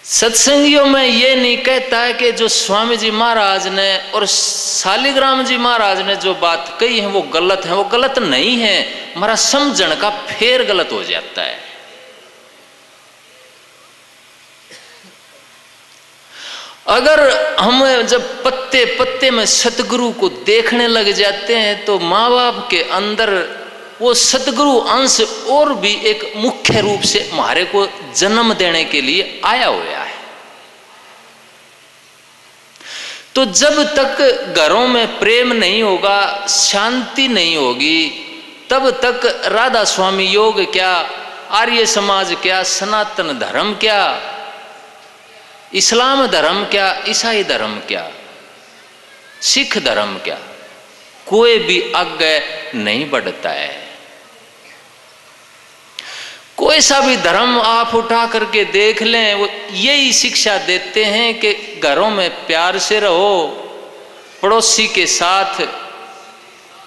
सत्संगियों में ये नहीं कहता है कि जो स्वामी जी महाराज ने और शालिग्राम जी महाराज ने जो बात कही है वो गलत है, वो गलत नहीं है, हमारा समझण का फेर गलत हो जाता है। अगर हम जब पत्ते पत्ते में सतगुरु को देखने लग जाते हैं तो माँ बाप के अंदर वो सतगुरु अंश और भी एक मुख्य रूप से हमारे को जन्म देने के लिए आया हुआ है। तो जब तक घरों में प्रेम नहीं होगा, शांति नहीं होगी, तब तक राधा स्वामी योग क्या, आर्य समाज क्या, सनातन धर्म क्या, इस्लाम धर्म क्या, ईसाई धर्म क्या, सिख धर्म क्या, कोई भी आगे नहीं बढ़ता है। कोई सा भी धर्म आप उठा करके देख लें, वो यही शिक्षा देते हैं कि घरों में प्यार से रहो, पड़ोसी के साथ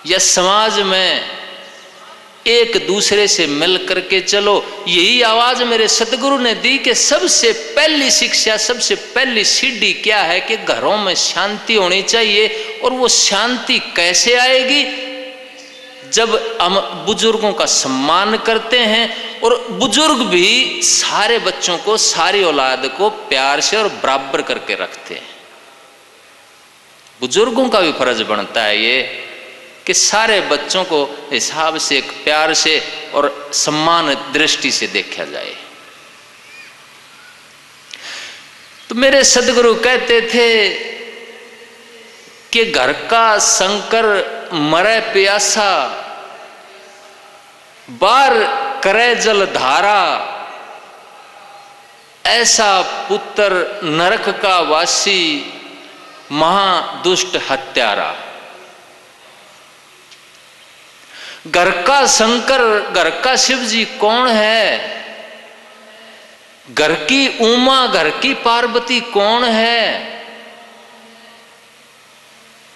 या समाज में एक दूसरे से मिल करके चलो। यही आवाज मेरे सतगुरु ने दी कि सबसे पहली शिक्षा, सबसे पहली सीढ़ी क्या है कि घरों में शांति होनी चाहिए। और वो शांति कैसे आएगी? जब हम बुजुर्गों का सम्मान करते हैं और बुजुर्ग भी सारे बच्चों को, सारी औलाद को प्यार से और बराबर करके रखते हैं। बुजुर्गों का भी फर्ज बनता है ये कि सारे बच्चों को हिसाब से, एक प्यार से और सम्मान दृष्टि से देखा जाए। तो मेरे सदगुरु कहते थे कि घर का शंकर मरे प्यासा, बार करे जल धारा, ऐसा पुत्र नरक का वासी, महादुष्ट हत्यारा। घर का शंकर, घर का शिव जी कौन है? घर की उमा, घर की पार्वती कौन है?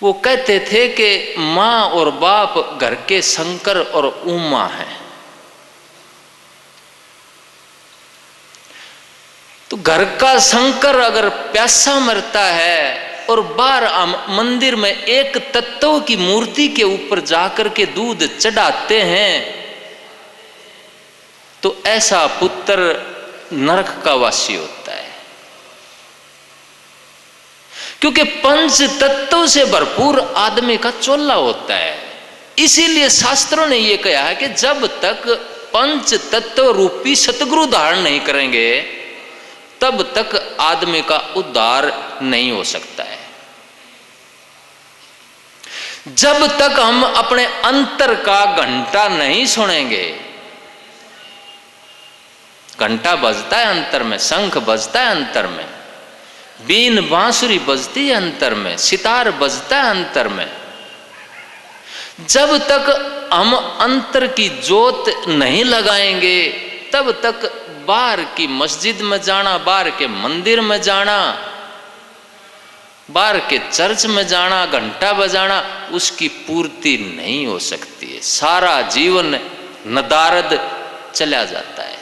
वो कहते थे कि मां और बाप घर के शंकर और उमा हैं। तो घर का शंकर अगर प्यासा मरता है और बार मंदिर में एक तत्व की मूर्ति के ऊपर जाकर के दूध चढ़ाते हैं, तो ऐसा पुत्र नरक का वासी होता है। क्योंकि पंच तत्व से भरपूर आदमी का चोला होता है। इसीलिए शास्त्रों ने यह कहा है कि जब तक पंच तत्व रूपी सतगुरु धारण नहीं करेंगे, तब तक आदमी का उद्धार नहीं हो सकता है। जब तक हम अपने अंतर का घंटा नहीं सुनेंगे, घंटा बजता है अंतर में, शंख बजता है अंतर में, बीन बांसुरी बजती है अंतर में, सितार बजता है अंतर में, जब तक हम अंतर की जोत नहीं लगाएंगे, तब तक बाहर की मस्जिद में जाना, बाहर के मंदिर में जाना, बाहर के चर्च में जाना, घंटा बजाना, उसकी पूर्ति नहीं हो सकती है। सारा जीवन नदारद चला जाता है।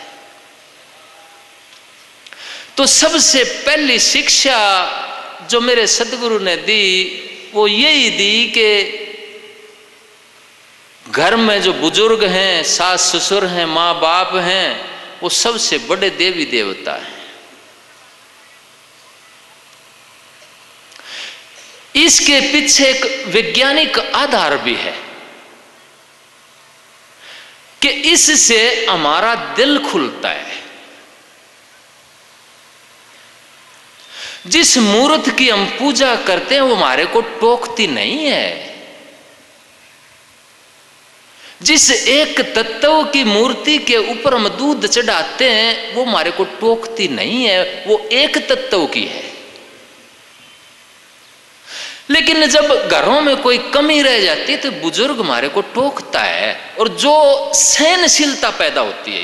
तो सबसे पहली शिक्षा जो मेरे सदगुरु ने दी वो यही दी कि घर में जो बुजुर्ग हैं, सास ससुर हैं, माँ बाप हैं, वो सबसे बड़े देवी देवता हैं। इसके पीछे एक वैज्ञानिक आधार भी है कि इससे हमारा दिल खुलता है। जिस मूर्त की हम पूजा करते हैं वो हमारे को टोकती नहीं है। जिस एक तत्व की मूर्ति के ऊपर हम दूध चढ़ाते हैं वो हमारे को टोकती नहीं है, वो एक तत्व की है। लेकिन जब घरों में कोई कमी रह जाती है तो बुजुर्ग हमारे को टोकता है, और जो सहनशीलता पैदा होती है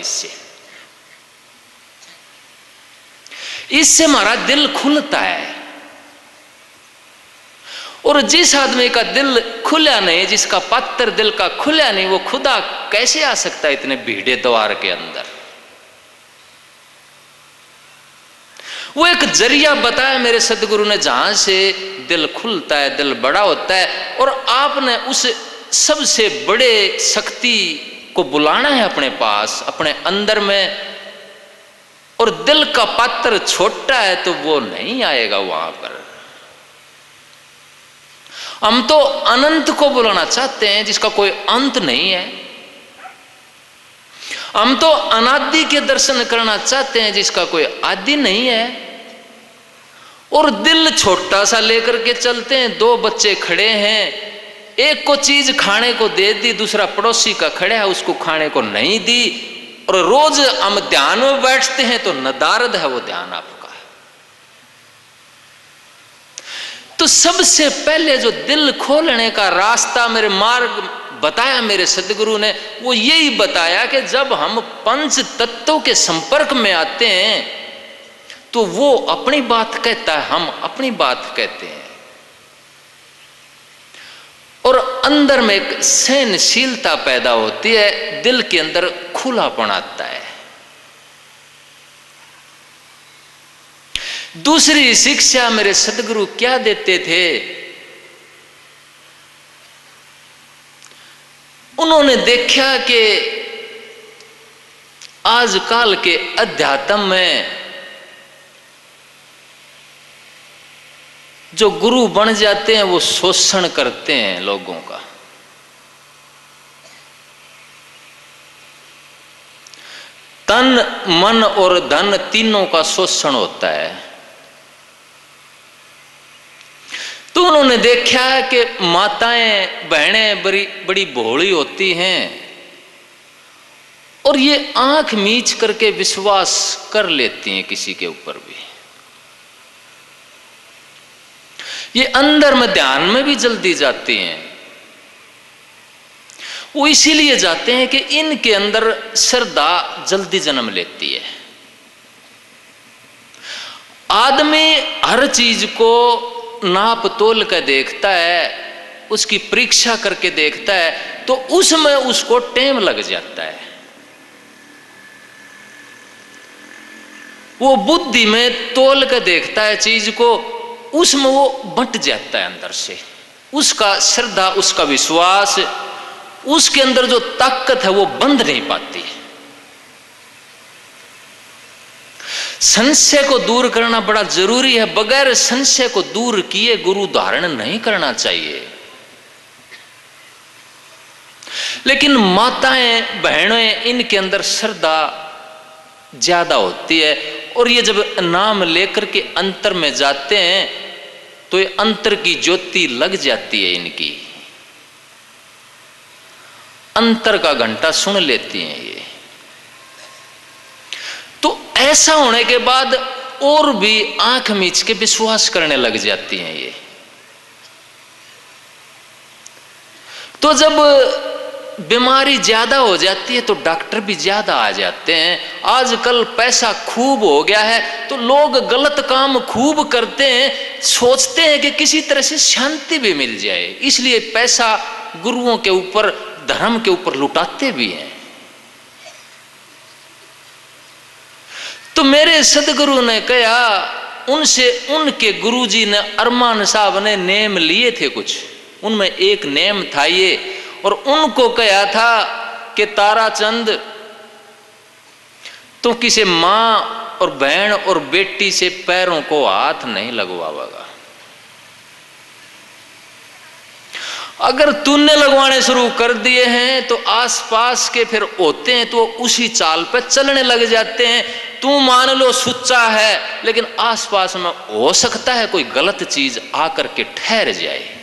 इससे हमारा दिल खुलता है। और जिस आदमी का दिल खुला नहीं, जिसका पत्थर दिल का खुला नहीं, वो खुदा कैसे आ सकता है इतने भीड़े द्वार के अंदर? वो एक जरिया बताया मेरे सदगुरु ने, जहां से दिल खुलता है, दिल बड़ा होता है। और आपने उस सबसे बड़े शक्ति को बुलाना है अपने पास, अपने अंदर में। और दिल का पात्र छोटा है तो वो नहीं आएगा वहां पर। हम तो अनंत को बुलाना चाहते हैं जिसका कोई अंत नहीं है। हम तो अनादि के दर्शन करना चाहते हैं जिसका कोई आदि नहीं है। और दिल छोटा सा लेकर के चलते हैं। दो बच्चे खड़े हैं, एक को चीज खाने को दे दी, दूसरा पड़ोसी का खड़ा है उसको खाने को नहीं दी। और रोज हम ध्यान में बैठते हैं तो नदारद है वो ध्यान आपका। तो सबसे पहले जो दिल खोलने का रास्ता मेरे मार्ग बताया मेरे सदगुरु ने, वो यही बताया कि जब हम पंच तत्वों के संपर्क में आते हैं तो वो अपनी बात कहता है, हम अपनी बात कहते हैं। और अंदर में एक सहनशीलता पैदा होती है, दिल के अंदर खुलापन आता है। दूसरी शिक्षा मेरे सदगुरु क्या देते थे? उन्होंने देखा कि आजकल के अध्यात्म में जो गुरु बन जाते हैं वो शोषण करते हैं लोगों का। तन मन और धन तीनों का शोषण होता है। तो उन्होंने देखा कि माताएं बहनें बड़ी भोली होती हैं और ये आंख मीच करके विश्वास कर लेती हैं किसी के ऊपर भी। ये अंदर में ध्यान में भी जल्दी जाती हैं। वो इसीलिए जाते हैं कि इनके अंदर श्रद्धा जल्दी जन्म लेती है। आदमी हर चीज को नाप तोल कर देखता है, उसकी परीक्षा करके देखता है, तो उसमें उसको टाइम लग जाता है। वो बुद्धि में तोल कर देखता है चीज को, उसमें वो बंट जाता है अंदर से। उसका श्रद्धा, उसका विश्वास, उसके अंदर जो ताकत है वो बंध नहीं पाती। संशय को दूर करना बड़ा जरूरी है। बगैर संशय को दूर किए गुरु धारण नहीं करना चाहिए। लेकिन माताएं बहनें इनके अंदर श्रद्धा ज्यादा होती है और ये जब नाम लेकर के अंतर में जाते हैं तो ये अंतर की ज्योति लग जाती है इनकी। अंतर का घंटा सुन लेती हैं ये। तो ऐसा होने के बाद और भी आंख मीच के विश्वास करने लग जाती हैं ये। तो जब बीमारी ज्यादा हो जाती है तो डॉक्टर भी ज्यादा आ जाते हैं। आजकल पैसा खूब हो गया है तो लोग गलत काम खूब करते हैं, सोचते हैं कि किसी तरह से शांति भी मिल जाए, इसलिए पैसा गुरुओं के ऊपर, धर्म के ऊपर लुटाते भी हैं। तो मेरे सदगुरु ने कहा, उनसे उनके गुरुजी ने, अरमान साहब ने नेम लिए थे कुछ, उनमें एक नेम था ये। और उनको कहा था कि ताराचंद तो किसी मां और बहन और बेटी से पैरों को हाथ नहीं लगवाएगा। अगर तूने लगवाने शुरू कर दिए हैं तो आसपास के फिर होते हैं तो उसी चाल पे चलने लग जाते हैं। तू मान लो सुच्चा है लेकिन आसपास में हो सकता है कोई गलत चीज आकर के ठहर जाए।